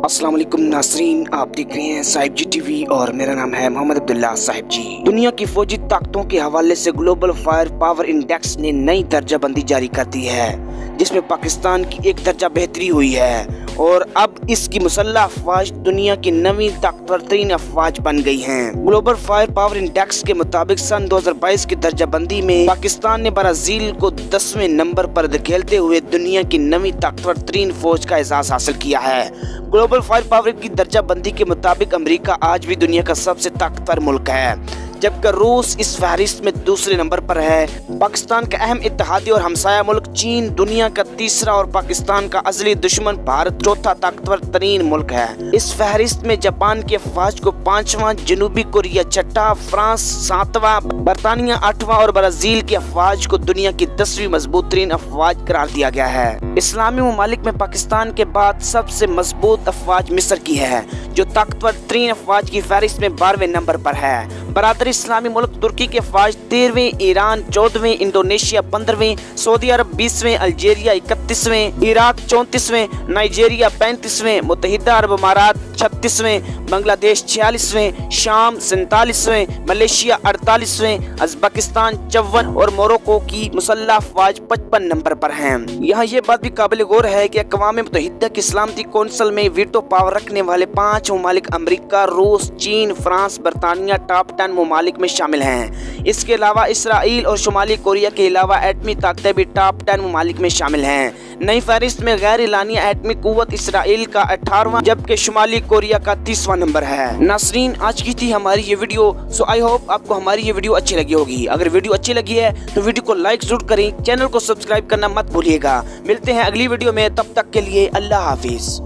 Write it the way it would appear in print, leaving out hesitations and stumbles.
अस्सलाम वालेकुम नाज़रीन, आप देख रहे हैं साहिब जी टीवी और मेरा नाम है मोहम्मद अब्दुल्ला साहिब जी। दुनिया की फौजी ताकतों के हवाले से ग्लोबल फायर पावर इंडेक्स ने नई दर्जाबंदी जारी कर दी है, जिसमें पाकिस्तान की एक दर्जा बेहतरी हुई है और अब इसकी मुसल्लह अफवाज दुनिया की नवीं ताकतवर तरीन अफवाज बन गई हैं। ग्लोबल फायर पावर इंडेक्स के मुताबिक सन 2022 की दर्जाबंदी में पाकिस्तान ने ब्राजील को 10वें नंबर पर धकेलते हुए दुनिया की नवीं ताकतवर तरीन फौज का एजाज हासिल किया है। ग्लोबल फायर पावर की दर्जाबंदी के मुताबिक अमेरिका आज भी दुनिया का सबसे ताकतवर मुल्क है, जबकि रूस इस फहरिस्त में दूसरे नंबर पर है। पाकिस्तान का अहम इत्तेहादी और हमसाया मुल्क चीन दुनिया का तीसरा और पाकिस्तान का अज़ली दुश्मन भारत चौथा ताकतवर तरीन मुल्क है। इस फहरिस्त में जापान की अफवाज को 5वां, जनूबी कोरिया 6वां, फ्रांस 7वां, बरतानिया 8वां और ब्राजील की अफवाज को दुनिया की 10वीं मजबूत तरीन अफवाज करार दिया गया है। इस्लामी ममालिक में पाकिस्तान के बाद सबसे मजबूत अफवाज मिस्र की है, जो ताकतवर तरीन अफवाज की फहरिस्त में 12वें नंबर पर है। बरादरी इस्लामी मुल्क तुर्की के अफवाज 13वें, ईरान 14वें, इंडोनेशिया 15वें, सऊदी अरब 20वें, अल्जीरिया 31वें, इराक 34वें, नाइजीरिया 35वें, मुत्तहिदा अरब अमारात 36वें, बांग्लादेश 46वें, शाम 47वें, मलेशिया 48वें, उज़्बेकिस्तान 54 और मोरक्को की मुसल्लह अफवाज 55 नंबर पर हैं। यहाँ ये बात भी काबिल गौर है कि अक़वाम मुत्तहिदा की सलामती कौंसिल में वीटो पावर रखने वाले 5 ममालिक अमेरिका, रूस, चीन, फ्रांस, बरतानिया टॉप 10 ममालिक में शामिल हैं। इसके अलावा इसराइल और शुमाली कोरिया के अलावा एटमी ताकतें भी टॉप 10 ममालिक में शामिल हैं। नई फहरिस्त में गैर एलानिया एटमी कुव्वत इसराइल का 18वां जबकि शुमाली कोरिया का 30वां नंबर है। नाज़रीन, आज की थी हमारी ये वीडियो। सो आई होप आपको हमारी ये वीडियो अच्छी लगी होगी। अगर वीडियो अच्छी लगी है तो वीडियो को लाइक जरूर करें, चैनल को सब्सक्राइब करना मत भूलिएगा। मिलते हैं अगली वीडियो में, तब तक के लिए अल्लाह हाफिज।